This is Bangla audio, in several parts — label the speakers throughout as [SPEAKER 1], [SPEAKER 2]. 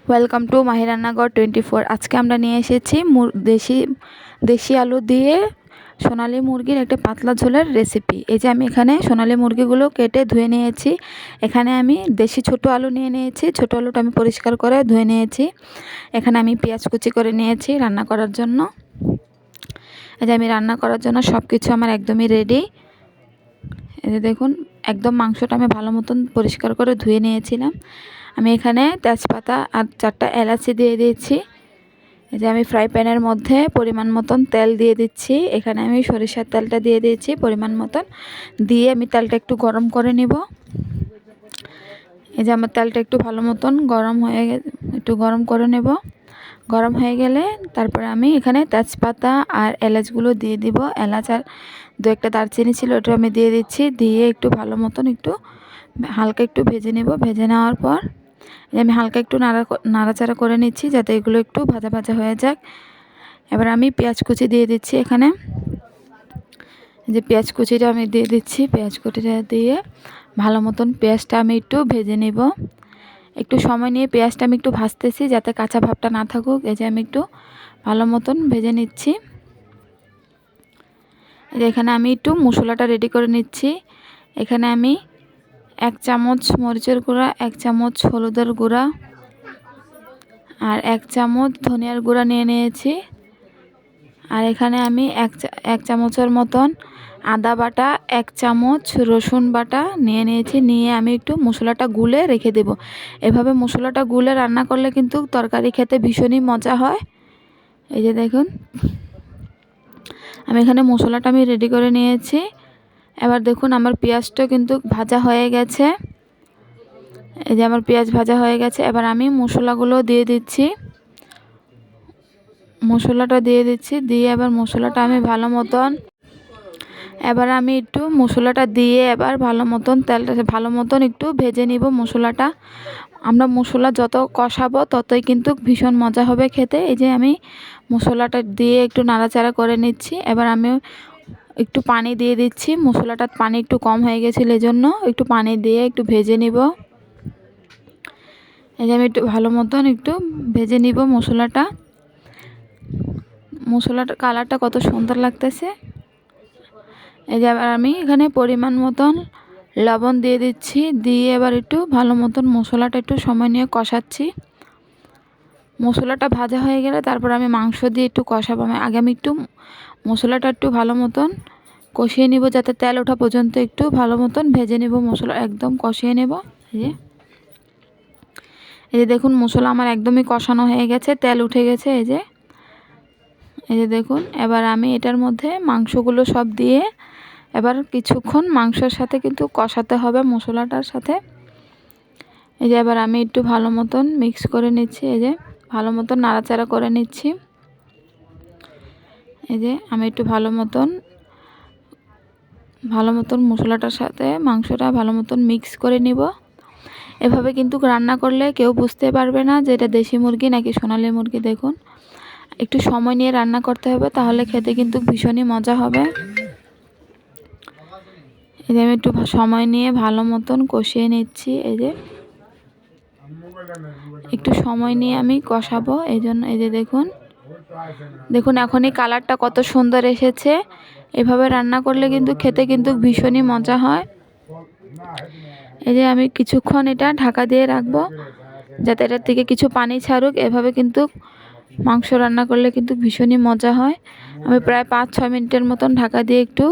[SPEAKER 1] ওয়েলকাম টু মাহি রান্নাঘর 24। আজকে আমরা নিয়ে এসেছি দেশি আলু দিয়ে সোনালী মুরগির একটা পাতলা ঝোলের রেসিপি। এই যে আমি এখানে সোনালী মুরগিগুলো কেটে ধুয়ে নিয়েছি। এখানে আমি দেশি ছোট আলু নিয়ে নিয়েছি। ছোট আলুটা আমি পরিষ্কার করে ধুয়ে নিয়েছি। এখানে আমি পেঁয়াজ কুচি করে নিয়েছি রান্না করার জন্য। এই যে আমি রান্না করার জন্য সব কিছু আমার একদমই রেডি। এই যে দেখুন, একদম মাংসটা আমি ভালো মতন পরিষ্কার করে ধুয়ে নিয়েছিলাম। আমি এখানে তেজপাতা আর 4টা এলাচি দিয়ে দিচ্ছি। এই যে আমি ফ্রাই প্যানের মধ্যে পরিমাণ মতন তেল দিয়ে দিচ্ছি। এখানে আমি সরিষার তেলটা দিয়ে দিয়েছি পরিমাণ মতন, দিয়ে আমি তেলটা একটু গরম করে নিব। এই যে আমার তেলটা একটু ভালো মতন একটু গরম করে নেব। গরম হয়ে গেলে তারপরে আমি এখানে তেজপাতা আর এলাচগুলো দিয়ে দিব। এলাচ আর 2-1টা দারচিনি ছিল, ওটা আমি দিয়ে দিচ্ছি। দিয়ে একটু ভালো মতন হালকা একটু ভেজে নেব। ভেজে নেওয়ার পর আমি হালকা একটু নাড়াচাড়া করে নিচ্ছি যাতে এগুলো একটু ভাজা ভাজা হয়ে যাক। এবার আমি পেঁয়াজ কুচি দিয়ে দিচ্ছি। এখানে যে পেঁয়াজ কুচিটা আমি দিয়ে দিচ্ছি। পেঁয়াজ কুচিটা দিয়ে ভালো মতন পেঁয়াজটা আমি একটু ভেজে নেব। একটু সময় নিয়ে পেঁয়াজটা আমি একটু ভাজতেছি যাতে কাঁচা ভাবটা না থাকুক। এই যে আমি একটু ভালো মতন ভেজে নিচ্ছি। এখানে আমি একটু মশলাটা রেডি করে নিচ্ছি। এখানে আমি 1 চামচ মরিচের গুঁড়া, 1 চামচ হলুদের গুঁড়া আর 1 চামচ ধনিয়ার গুঁড়া নিয়ে নিয়েছি। আর এখানে আমি 1 চামচের মতন আদা বাটা, 1 চামচ রসুন বাটা নিয়ে নিয়েছি। নিয়ে আমি একটু মশলাটা গুলে রেখে দেব। এভাবে মশলাটা গুলে রান্না করলে কিন্তু তরকারি খেতে ভীষণই মজা হয়। এই যে দেখুন, আমি এখানে মশলাটা রেডি করে নিয়েছি। এবার দেখুন আমার পেঁয়াজটা কিন্তু ভাজা হয়ে গেছে। এই যে আমার পেঁয়াজ ভাজা হয়ে গেছে। এবার আমি মশলাগুলো দিয়ে দিচ্ছি। দিয়ে এবার মশলাটা আমি ভালো মতন তেলটা ভালো মতন একটু ভেজে নিব। মশলাটা আমরা মশলা যত কষাবো ততই কিন্তু ভীষণ মজা হবে খেতে। এই যে আমি মশলাটা দিয়ে একটু নাড়াচাড়া করে নিচ্ছি। এবার আমি একটু পানি দিয়ে দিচ্ছি। মশলাটার পানি একটু কম হয়ে গেছিলো, এই জন্য একটু পানি দিয়ে একটু ভেজে নিব। এই যে আমি একটু ভালো মতন একটু ভেজে নিব মশলাটার কালারটা কত সুন্দর লাগতেছে। এই যে আবার আমি এখানে পরিমাণ মতন লবণ দিয়ে দিচ্ছি। দিয়ে এবার একটু ভালো মতন মশলাটা একটু সময় নিয়ে কষাচ্ছি। মশলাটা ভাজা হয়ে গেলে তারপর আমি মাংস দিয়ে একটু কষাবো। আগে আমি একটু মশলাটা একটু ভালো মতন কষিয়ে নিব, যাতে তেল ওঠা পর্যন্ত একটু ভালো মতন ভেজে নেব। মশলা একদম কষিয়ে নেব। এই যে দেখুন, মশলা আমার একদমই কষানো হয়ে গেছে, তেল উঠে গেছে। এই যে দেখুন, এবার আমি এটার মধ্যে মাংসগুলো সব দিয়ে এবার কিছুক্ষণ মাংসের সাথে কিন্তু কষাতে হবে মশলাটার সাথে। এই যে এবার আমি একটু ভালো মতন মিক্স করে নিচ্ছি। এই যে ভালো মতন নাড়াচাড়া করে নিচ্ছি। এই যে আমি একটু ভালো মতন মশলাটার সাথে মাংসটা ভালো মতন মিক্স করে নিব। এভাবে কিন্তু রান্না করলে কেউ বুঝতে পারবে না যে এটা দেশি মুরগি নাকি সোনালী মুরগি। দেখুন, একটু সময় নিয়ে রান্না করতে হবে, তাহলে খেতে কিন্তু ভীষণই মজা হবে। এই যে আমি একটু সময় নিয়ে ভালো মতন কষিয়ে নিচ্ছি। এই যে একটু সময় নিয়ে আমি কষাবো, এই জন্য। এই যে দেখুন এখনই কালারটা কত সুন্দর এসেছে। এভাবে রান্না করলে কিন্তু খেতে কিন্তু ভীষণই মজা হয়। এই যে আমি কিছুক্ষণ এটা ঢাকা দিয়ে রাখবো যাতে এটার থেকে কিছু পানি ছাড়ুক। এভাবে কিন্তু মাংস রান্না করলে কিন্তু ভীষণই মজা হয়। আমি প্রায় 5-6 মিনিটের মতন ঢাকা দিয়ে একটু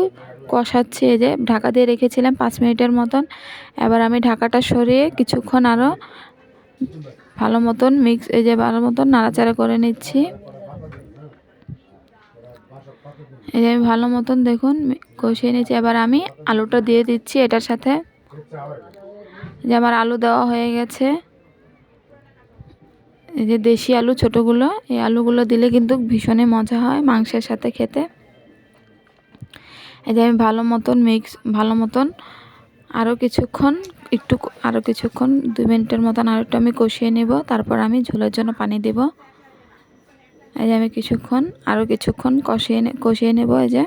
[SPEAKER 1] কষাচ্ছি। এই যে ঢাকা দিয়ে রেখেছিলাম 5 মিনিটের মতন। এবার আমি ঢাকাটা সরিয়ে কিছুক্ষণ আরও ভালো মতন নাড়াচাড়া করে নিচ্ছি। এই যে আমি ভালো মতন দেখুন কষিয়ে নিচ্ছি। এবার আমি আলুটা দিয়ে দিচ্ছি এটার সাথে। যে আমার আলু দেওয়া হয়ে গেছে। এই যে দেশি আলু ছোটোগুলো, এই আলুগুলো দিলে কিন্তু ভীষণই মজা হয় মাংসের সাথে খেতে। এই যে আমি ভালো মতন আরও কিছুক্ষণ 2 মিনিটের মতন আরও একটু আমি কষিয়ে নেব। তারপর আমি ঝোলের জন্য পানি দেব। এই যে আমি আরও কিছুক্ষণ কষিয়ে নেব। এই যে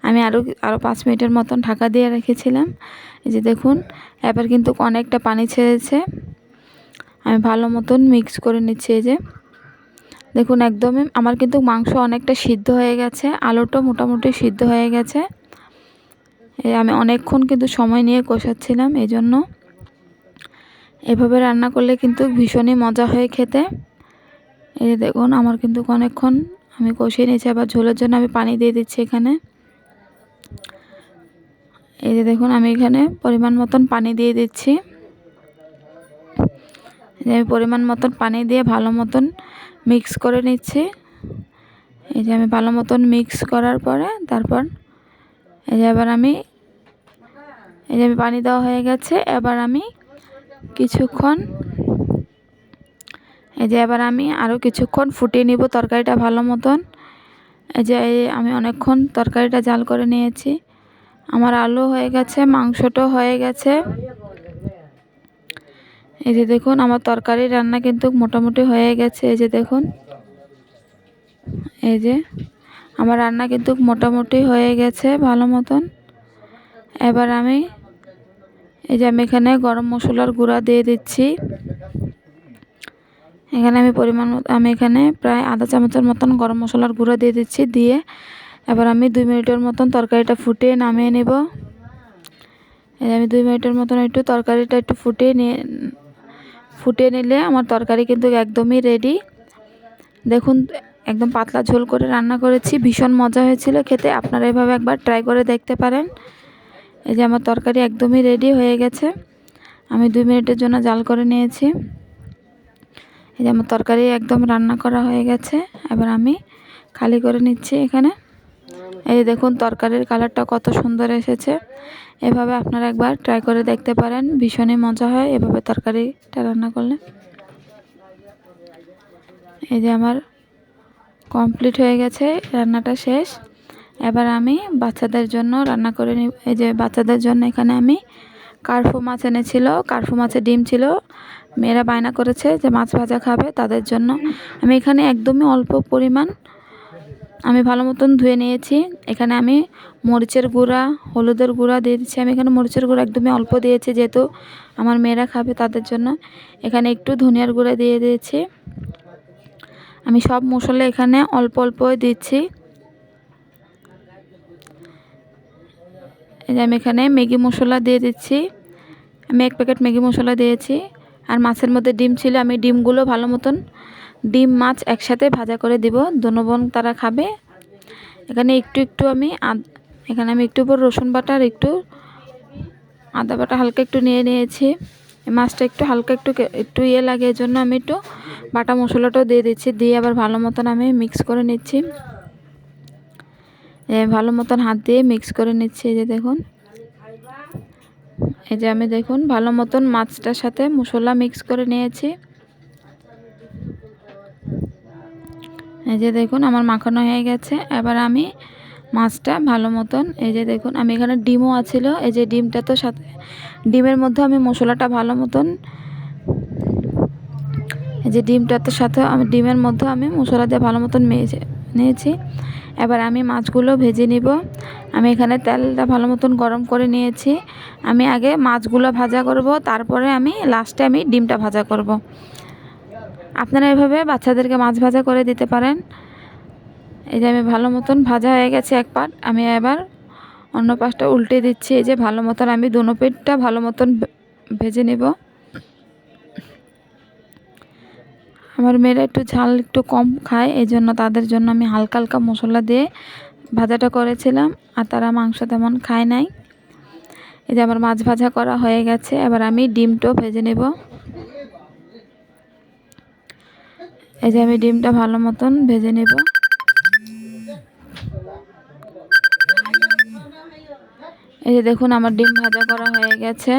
[SPEAKER 1] আমি আরও 5 মিনিটের মতন ঢাকা দিয়ে রেখেছিলাম। এই যে দেখুন, এবার কিন্তু অনেকটা পানি ছেড়েছে। আমি ভালো মতন মিক্স করে নিচ্ছি। এই যে দেখুন একদমই আমার কিন্তু মাংস অনেকটা সিদ্ধ হয়ে গেছে, আলুটা মোটামুটি সিদ্ধ হয়ে গেছে। আমি অনেকক্ষণ কিন্তু সময় নিয়ে কষাচ্ছিলাম, এই জন্য এভাবে রান্না করলে কিন্তু ভীষণই মজা হয় খেতে। এই যে দেখুন আমার কিন্তু অনেকক্ষণ আমি কষিয়ে নিয়েছি। আবার ঝোলের জন্য আমি পানি দিয়ে দিচ্ছি এখানে। এই যে দেখুন আমি এখানে পরিমাণ মতন পানি দিয়ে দিচ্ছি। আমি পরিমাণ মতন পানি দিয়ে ভালো মতন মিক্স করে নিচ্ছি। এই যে আমি ভালো মতন মিক্স করার পরে তারপর এই যে আমি পানি দেওয়া হয়ে গেছে। এবার আমি কিছুক্ষণ আমি আরও কিছুক্ষণ ফুটিয়ে নিব তরকারিটা ভালো মতন। আমি অনেকক্ষণ তরকারিটা জাল করে নিয়েছি। আমার আলু হয়ে গেছে, মাংসটাও হয়ে গেছে। এই যে দেখুন আমার তরকারি রান্না কিন্তু মোটামুটি হয়ে গেছে। এই যে দেখুন এই যে আমার রান্না কিন্তু মোটামুটি হয়ে গেছে ভালো মতন। এবার আমি এখানে গরম মশলার গুঁড়া দিয়ে দিচ্ছি। এখানে আমি এখানে প্রায় আধা চামচের মতন গরম মশলার গুঁড়া দিয়ে দিচ্ছি। দিয়ে এবার আমি 2 মিনিটের মতন তরকারিটা ফুটিয়ে নামিয়ে নেব। আমি 2 মিনিটের মতন একটু তরকারিটা একটু ফুটিয়ে নিলে আমার তরকারি কিন্তু একদমই রেডি। দেখুন একদম পাতলা ঝোল করে রান্না করেছি, ভীষণ মজা হয়েছিল খেতে। আপনারা এভাবে একবার ট্রাই করে দেখতে পারেন। এই যে আমার তরকারি একদমই রেডি হয়ে গেছে। আমি 2 মিনিটের জন্য জাল করে নিয়েছি। এই যে আমার তরকারি একদম রান্না করা হয়ে গেছে। এবার আমি খালি করে নিচ্ছি এখানে। এই দেখুন তরকারির কালারটা কত সুন্দর এসেছে। এভাবে আপনারা একবার ট্রাই করে দেখতে পারেন, ভীষণই মজা হয় এভাবে তরকারিটা রান্না করলে। এই যে আমার কমপ্লিট হয়ে গেছে, রান্নাটা শেষ। এবার আমি বাচ্চাদের জন্য রান্না করে নিই। এই যে বাচ্চাদের জন্য এখানে আমি কার্ফু মাছ এনেছিল, কার্ফু মাছের ডিম ছিল। মেয়েরা বায়না করেছে যে মাছ ভাজা খাবে, তাদের জন্য আমি এখানে একদমই অল্প পরিমাণ আমি ভালো মতন ধুয়ে নিয়েছি। এখানে আমি মরিচের গুঁড়া, হলুদের গুঁড়া দিয়ে দিচ্ছি। আমি এখানে মরিচের গুঁড়া একদমই অল্প দিয়েছি, যেহেতু আমার মেয়েরা খাবে তাদের জন্য। এখানে একটু ধনিয়ার গুঁড়া দিয়ে দিয়েছি। আমি সব মশলা এখানে অল্প অল্প দিচ্ছি। এই যে আমি এখানে ম্যাগি মশলা দিয়ে দিচ্ছি। আমি 1 প্যাকেট ম্যাগি মশলা দিয়েছি। আর মাছের মধ্যে ডিম ছিল, আমি ডিমগুলো ভালো মতন ডিম মাছ একসাথে ভাজা করে দিব, দোনো বোন তারা খাবে। এখানে একটু আমি একটু উপর রসুন বাটা আর একটু আদা বাটা হালকা একটু নিয়েছি। মাছটা একটু হালকা একটু লাগে, এই জন্য আমি একটু বাটা মশলাটাও দিয়ে দিচ্ছি। দিয়ে আবার ভালো মতন আমি মিক্স করে নিচ্ছি। ভালো মতন হাত দিয়ে মিক্স করে নিচ্ছি। এই যে দেখুন আমি দেখুন ভালো মতন মাছটার সাথে মশলা মিক্স করে নিয়েছি। এই যে দেখুন আমার মাখানো হয়ে গেছে। এবার আমি মাছটা ভালো মতন এই যে দেখুন আমি এখানে ডিমও আছিল, এই যে ডিমটা তো সাথে ডিমের মধ্যে আমি মশলাটা ভালো মতন এই যে ডিমটার সাথে ডিমের মধ্যে আমি মশলা দিয়ে ভালো মতন নিয়েছি। এবার আমি মাছগুলো ভেজে নিব। আমি এখানে তেলটা ভালো মতন গরম করে নিয়েছি। আমি আগে মাছগুলো ভাজা করব, তারপরে আমি লাস্টে ডিমটা ভাজা করব। আপনারা এভাবে বাচ্চাদেরকে মাছ ভাজা করে দিতে পারেন। এই যে আমি ভালো মতন ভাজা হয়ে গেছে এক পাট, আমি এবার অন্য পাশটা উল্টে দিচ্ছি। এই যে ভালো মতন আমি দুনো পিঠটা ভালো মতন ভেজে নেব। আমার মেয়েরা একটু ঝাল একটু কম খায়, এই জন্য তাদের জন্য আমি হালকা হালকা মশলা দিয়ে ভাজাটা করেছিলাম, আর তারা মাংস তেমন খায় নাই। এই যে আমার মাছ ভাজা করা হয়ে গেছে। এবার আমি ডিমটাও ভেজে নেব। এই যে আমি ডিমটা ভালো মতন ভেজে নেব। এই যে দেখুন আমার ডিম ভাজা করা হয়ে গেছে।